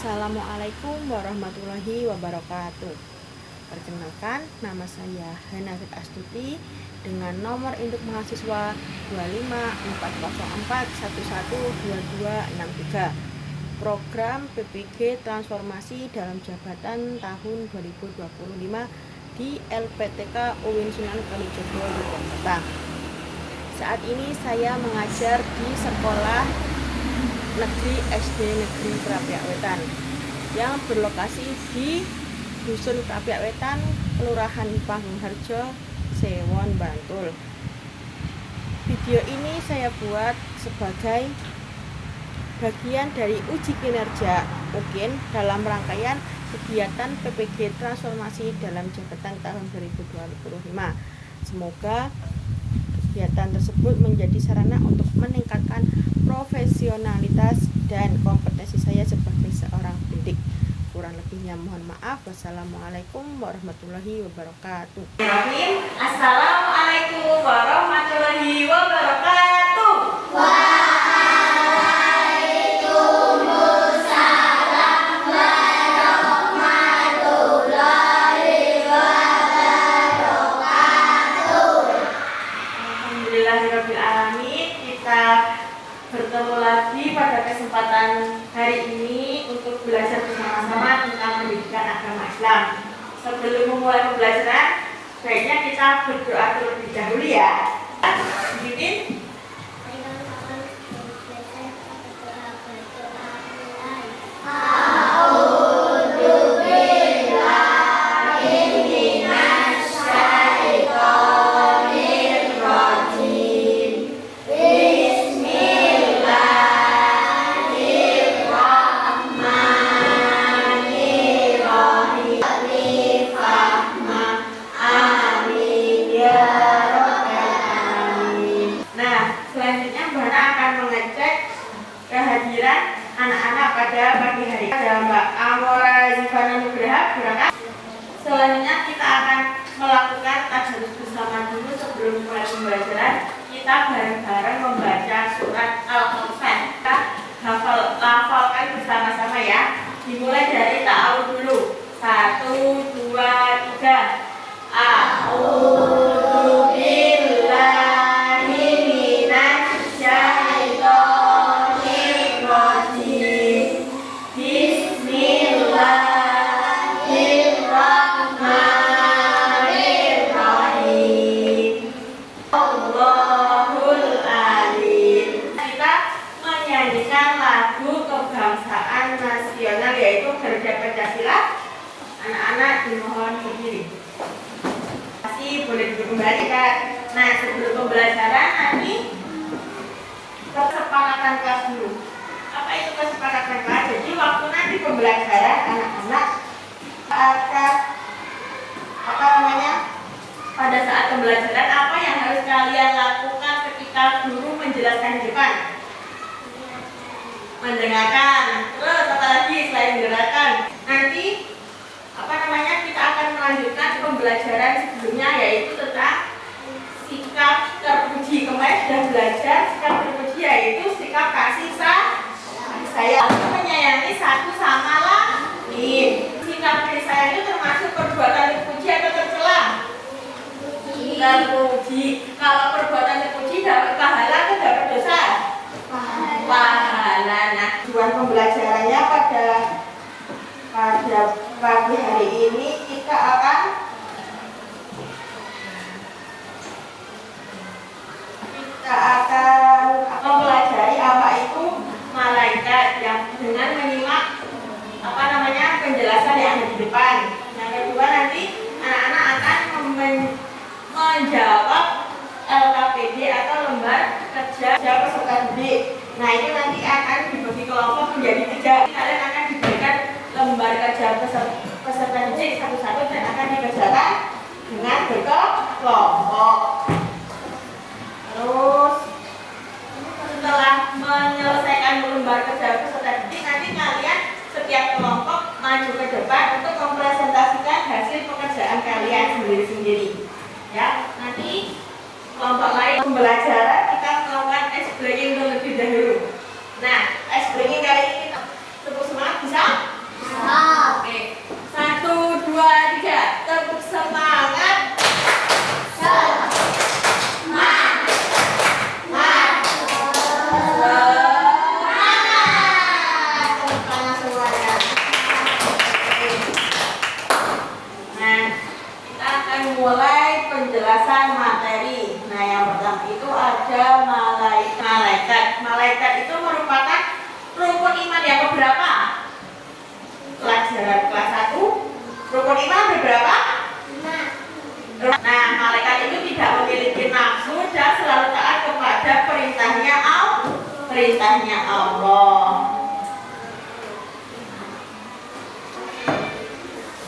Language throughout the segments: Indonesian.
Assalamualaikum warahmatullahi wabarakatuh. Perkenalkan, nama saya Hanafit Astuti dengan nomor induk mahasiswa 25404112263. Program PPG Transformasi dalam Jabatan tahun 2025 di LPTK UIN Sunan Kalijogo Yogyakarta. Saat ini saya mengajar di sekolah Negeri SD Negeri Krapiak Wetan yang berlokasi di Dusun Krapiak Wetan, Kelurahan Pangungharjo, Sewon, Bantul. Video ini saya buat sebagai bagian dari uji kinerja UKIN dalam rangkaian kegiatan PPG Transformasi dalam Jabatan tahun 2025. Semoga kegiatan tersebut menjadi sarana untuk meningkatkan profesionalitas dan kompetensi saya sebagai seorang pendidik. Kurang lebihnya mohon maaf. Wassalamualaikum warahmatullahi wabarakatuh. Assalamualaikum warahmatullahi wabarakatuh. Waalaikumsalam warahmatullahi wabarakatuh. Alhamdulillahirabbil alamin. Kita bertemu lagi pada kesempatan hari ini untuk belajar bersama-sama tentang pendidikan agama Islam. Sebelum memulai pembelajaran, baiknya kita berdoa terlebih dahulu ya. Bikin. Selanjutnya Mbak Ana akan mengecek kehadiran anak-anak pada pagi hari. Ada Mbak Amora Zivana Nugraha berangkat. Selanjutnya kita akan melakukan tadarus bersama dulu sebelum mulai pembelajaran. Kita bareng-bareng membaca surat Al-Kahfi. Kita hafalkan bersama-sama ya. Dimulai dari ta'awudz dulu. 1, 2, 3. A'udzu nasional yaitu Garuda Pancasila. Anak-anak dimohon berdiri. Masih boleh duduk kembali kan. Nah, sebelum pembelajaran nanti kesepakatan kelas dulu. Apa itu kesepakatan kelas? Jadi waktu nanti pembelajaran anak-anak akan pada saat pembelajaran apa yang harus kalian lakukan ketika guru menjelaskan di depan? Mendengarkan. Terus apa lagi selain mendengarkan? Nanti kita akan melanjutkan pembelajaran sebelumnya yaitu tentang sikap terpuji. Kemarin sudah belajar sikap terpuji yaitu sikap kasih sayang, menyayangi satu sama lain. Sikap kasih sayang itu termasuk perbuatan terpuji atau tercela? Terpuji. Kalau perbuatan terpuji dapat pahala atau dapat dosa? Pahala. Nah, tujuan pembelajarannya pada pagi hari ini kita akan mempelajari apa itu malaikat yang dengan menyimak penjelasan yang ada di depan. Yang kedua nanti anak-anak akan menjawab LKPD atau lembar kerja peserta didik. Nah, itu nanti akan dibagi kelompok menjadi 3. Kalian akan diberikan lembar kerja peserta didik satu-satu dan akan dikerjakan dengan berkelompok. Terus setelah menyelesaikan lembar kerja peserta didik, nanti kalian setiap kelompok maju ke depan untuk mempresentasikan hasil pekerjaan kalian sendiri-sendiri. Ya, nanti kelompok lain pembelajaran kita melakukan ice breaking terlebih dahulu. Nah, ice breaking kali ini kita tepuk semangat bisa? yang keberapa? Pelajaran kelas 1. Rukun iman ada berapa? 5. Nah, malaikat itu tidak memiliki nafsu dan selalu taat kepada perintahnya Allah.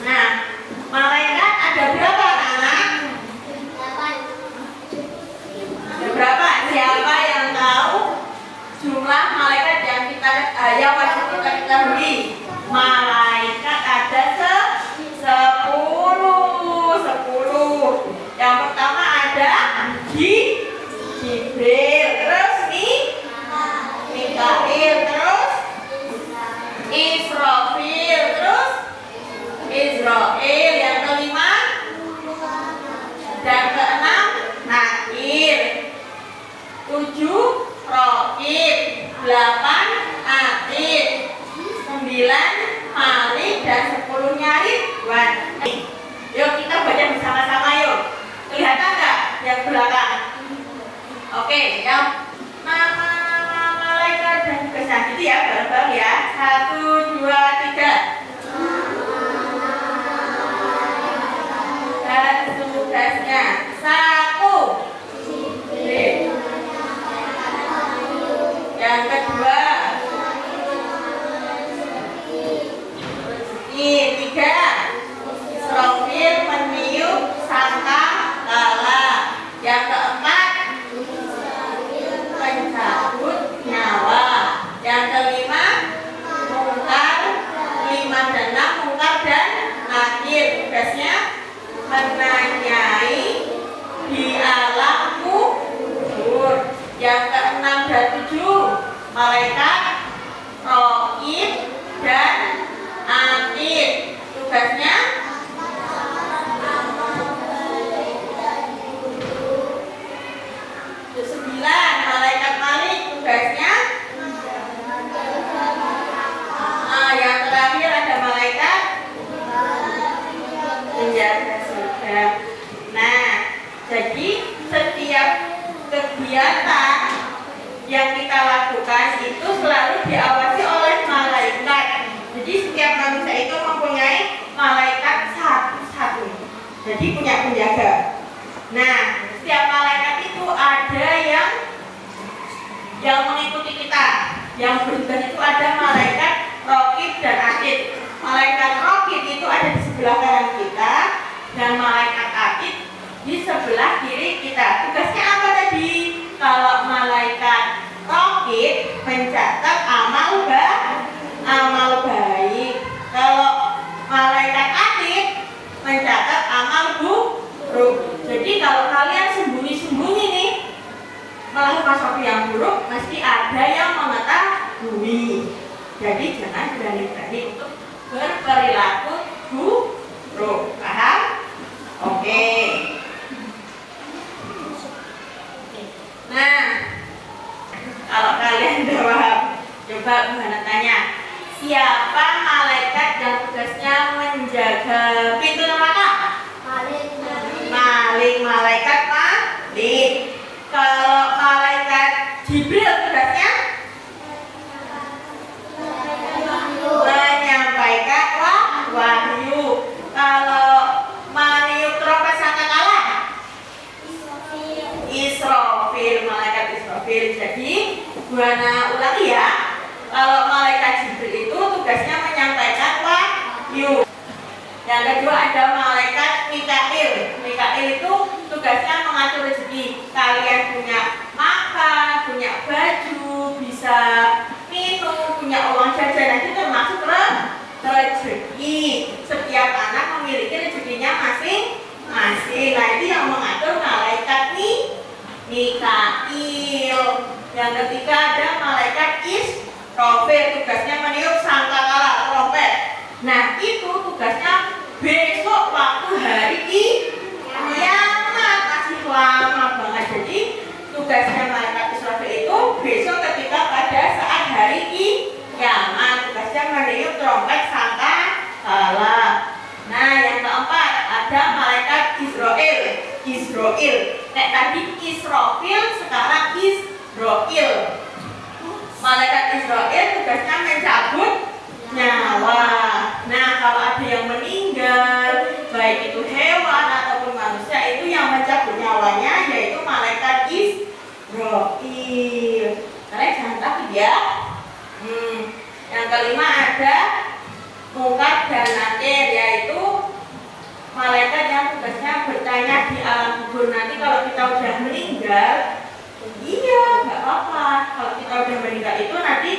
Nah, malaikat ada berapa anak? Ada berapa? Siapa yang tahu jumlah malaikat yang wajib kita ketahui? Malaikat ada 10. Yang pertama ada Jibril, terus Mikail, terus Israfil, terus Israel, yang kelima dan keenam Nakir, 7 Rokib, 8 Atid, 9 Malik, dan 10-nya Ridwan. Yuk kita baca bersama-sama yuk. Kelihatan nggak yang belakang? Oke, yang nama malaikat dan tugasnya gitu ya, bareng-bareng ya. 1, 2, 3. Dan tugasnya 1 Jibril. Yang kedua 3 Israfil meniup sangka kala. Yang keempat pencabut nyawa. Yang kelima mungkar, 5 dan 6 mungkar dan nakir. Tugasnya menanyai di alam kubur. Yang keenam dan 7 malaikat Rokib dan Atid. Tugasnya malaikat Malik. Tugasnya yang terakhir ada malaikat penjaga surga. Nah, jadi setiap kegiatan yang kita lakukan itu selalu diawasi oleh malaikat. Jadi setiap manusia itu mempunyai malaikat satu-satu. Jadi punya penjaga. Nah, setiap malaikat itu ada yang mengikuti kita. Yang bertugas itu ada malaikat Rokib dan Atid. Malaikat Rokib itu ada di sebelah kanan kita dan malaikat Atid di sebelah kiri kita. Tugasnya apa tadi? Kalau malaikat Rokib mencatat amal baik. Kalau malaikat Atid mencatat amal buruk. Jadi kalau kalian sembunyi-sembunyi nih melakukan sesuatu yang buruk, mesti ada yang mengetahui. Jadi jangan berani-berani untuk berperilaku buruk. Paham? Oke. Nah, kalau kalian udah paham, coba Buhana tanya, siapa malaikat yang tugasnya menjaga pintu neraka? Malaikat Malik. Kalau malaikat Jibril tugasnya menyampaikan wahyu. Kalau meniup trompet sangkakala Israfil, malaikat Israfil. Jadi Buhana ulangi ya. Kalau malaikat Jibril itu tugasnya menyampaikan wahyu. Yang kedua ada malaikat Mikail. Mikail itu tugasnya mengatur rezeki. Kalian punya makan, punya baju, bisa minum, punya uang jajan, itu termasuk rezeki. Setiap anak memiliki rezekinya masing-masing. Nah, itu yang mengatur malaikat Mikail. Yang ketiga ada malaikat Israfil. Tugasnya meniup sangkakala, trompet. Nah, itu tugasnya besok waktu hari kiamat, masih lama banget. Jadi tugasnya malaikat Israfil itu besok ketika pada saat hari kiamat. Tugasnya meniup trompet sangkakala. Nah, yang keempat ada malaikat Israel. Nek tadi Israfil, sekarang Israel. Malaikat Israel tugasnya mencabut nyawa. Nah, kalau ada yang meninggal, baik itu hewan ataupun manusia, itu yang mencabut nyawanya yaitu malaikat Israfil. Kalian jangan takut ya. Yang kelima ada Munkar dan Nakir, yaitu malaikat yang tugasnya bertanya di alam kubur. Nanti kalau kita udah meninggal, iya nggak apa-apa. Kalau kita udah meninggal itu nanti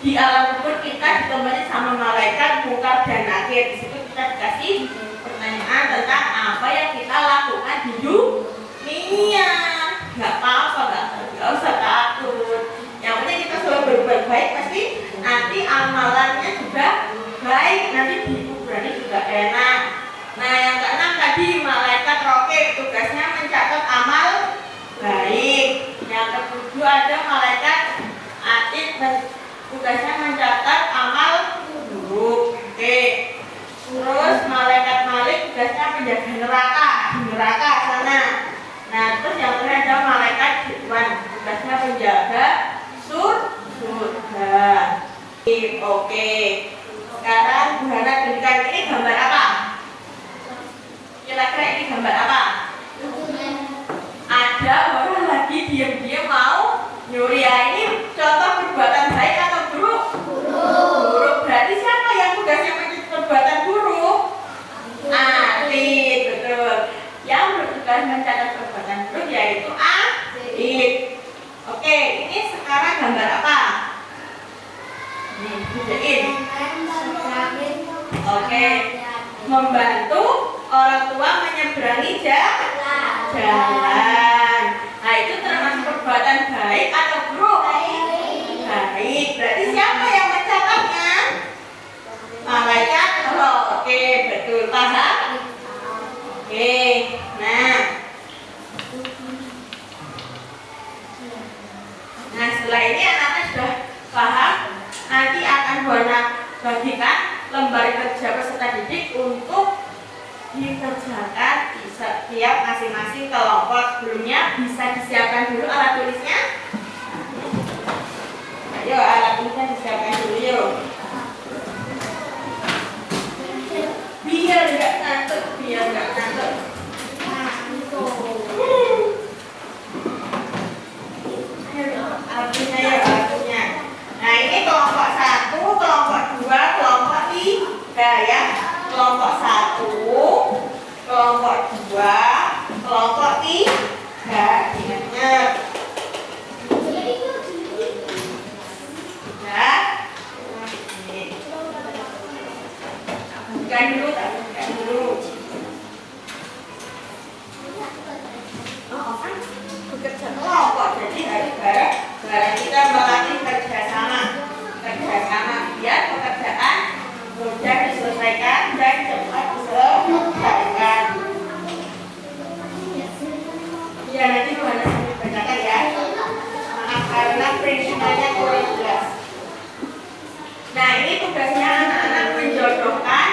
di alam kubur kita ditemani sama malaikat Munkar dan Nakir. Di situ kita dikasih pertanyaan tentang apa yang kita lakukan di dunia. Nggak apa-apa, nggak usah takut. Yang penting kita selalu berbuat baik, pasti nanti amalannya juga baik. Nanti di kuburan juga enak. Nah, yang keenam tadi malaikat Raqib, tugasnya mencatat amal baik. Yang ketujuh ada malaikat Atid, tugasnya mencatat amal buruk. Oke. Terus malaikat Malik tugasnya menjaga neraka, di neraka sana. Nah, terus yang terakhir ada malaikat Ridwan, tugasnya menjaga surga. Oke. Sekarang Bu Hana tunjukkan ini gambar apa? Kira-kira ini gambar apa? Ada orang lagi diam-diam mau nyuri. Ini contoh perbuatan baik atau buruk? Buruk. Berarti siapa yang tugasnya mencatat perbuatan buruk? Atid, betul. Yang bertugas mencatat perbuatan buruk yaitu Atid. Oke, ini sekarang gambar apa? Tunjukin. Oke, membantu orang tua menyeberangi jalan. Nah, itu termasuk perbuatan baik atau buruk? Baik. Berarti siapa yang mencatatnya? Malaikat Allah. Oke, betul, paham? Oke, nah setelah ini anak-anak sudah paham. Nanti akan Buana bagikan lembar kerja peserta didik untuk dikerjakan di setiap masing-masing kelompok. Sebelumnya bisa disiapkan dulu alat tulisnya. Ayo, alat tulisnya disiapkan dulu yuk. Biar nggak ngantuk. Alatnya ya, alatnya. Nah, ini kelompok 1, kelompok 2, kelompok 3 ya. Kelompok 1, kelompok 2, kelompok 3. Ingat. Sudah? Bukan dulu. Oh, kan bekerja kelompok, jadi harus bareng kita melatih kerjasama biar pekerjaan mudah diselesaikan dan cepat diselesaikan. Ya, nanti Buana sambil bacakan ya. Maaf karena prinsipnya kurang jelas. Nah, ini tugasnya anak-anak menjodohkan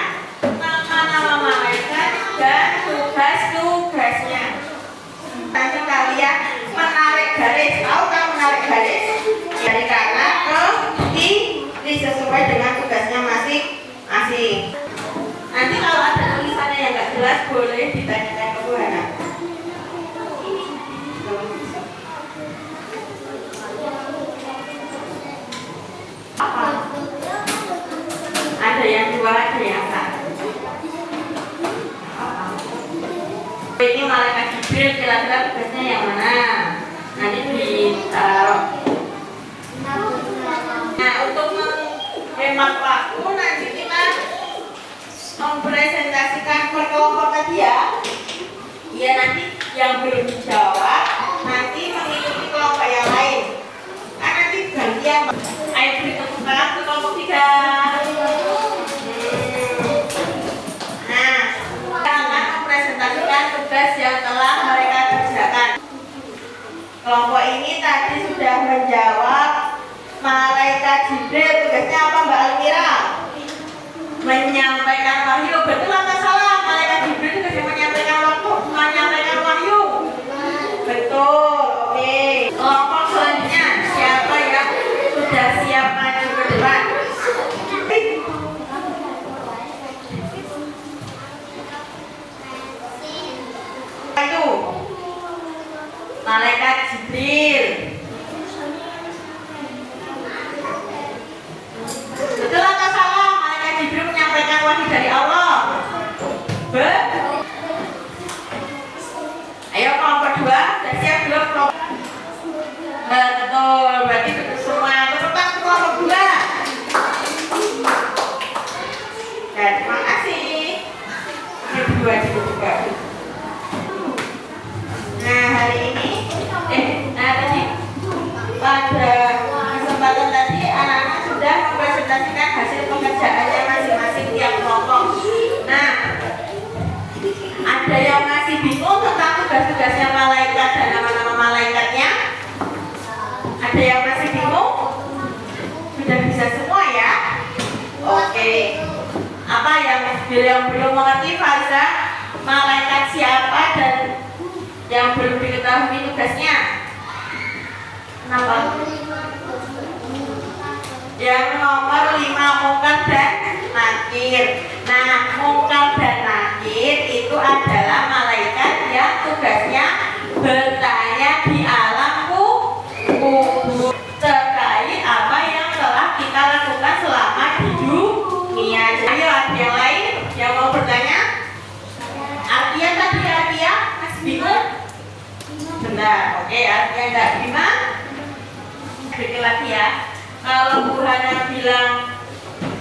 nama-nama malaikat dan tugas-tugasnya. Nanti kalian menarik garis. Tahu kan menarik garis? Dari kanan ke kiri sesuai dengan tugasnya masing-masing. Nanti kalau ada tulisannya yang nggak jelas boleh ditanyakan ke Bu Hana. Apa? Ada yang 2, ada yang 1. Ini malaikat Jibril, kira-kira tugasnya yang mana? Nanti ditaruh. Nah, untuk menghemat waktu nanti kita mempresentasikan per kelompok tadi ya. Iya, nanti yang belum dijawab nanti mengikuti kelompok yang lain. Kan nanti gantian. Ayo beri tepuk tangan ke kelompok 3. Nah, kita akan mempresentasikan tugas yang telah mereka kerjakan. Kelompok ini tadi sudah menjawab malaikat Jibril. Tugasnya apa Mbak Almira? Menyampaikan wahyu. Betul atau salah? Malaikat Jibril tugasnya menyampaikan wahyu. Betul. Oke. Kelompok selanjutnya siapa yang sudah siap maju ke depan? Ya, terima kasih. Ini dua juga. Nah, hari ini, tadi pada kesempatan tadi anak-anak sudah mempresentasikan hasil pekerjaannya masing-masing tiap kelompok. Nah, ada yang masih bingung tentang tugas-tugasnya malaikat dan nama-nama malaikatnya? Ada yang masih bingung? Sudah bisa semua ya? Oke. Apa yang belum mengerti Faza? Malaikat siapa dan yang belum diketahui tugasnya? Kenapa? Yang nomor 5 Munkar dan Nakir. Nah, Munkar dan Nakir itu adalah malaikat yang tugasnya bertanya di alam kubur terkait apa yang telah kita lakukan selama di dunia. Ayo, ada yang lain yang mau bertanya? Artinya tadi Artia masih bingung? Benar, oke, Artia enggak gimana? Bikin lagi ya. Kalau Bu Hana bilang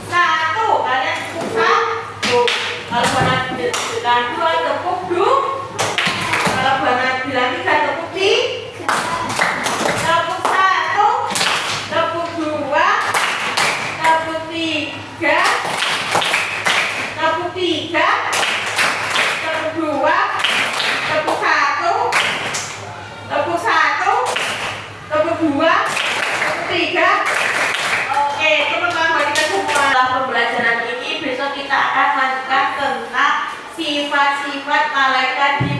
1, kalian tepuk 1. Kalau Bu Hana bilang 2, tepuk 2. Kalau Bu Hana bilang 3, tepuk 3. Tepuk 1, tepuk 2, tepuk 3, tepuk 3, tepuk 2, tepuk 1, tepuk 1, tepuk 2, tepuk 3. Oke, teman-teman buat kita semua. Dalam pembelajaran ini besok kita akan lanjutkan tentang sifat-sifat malaikat di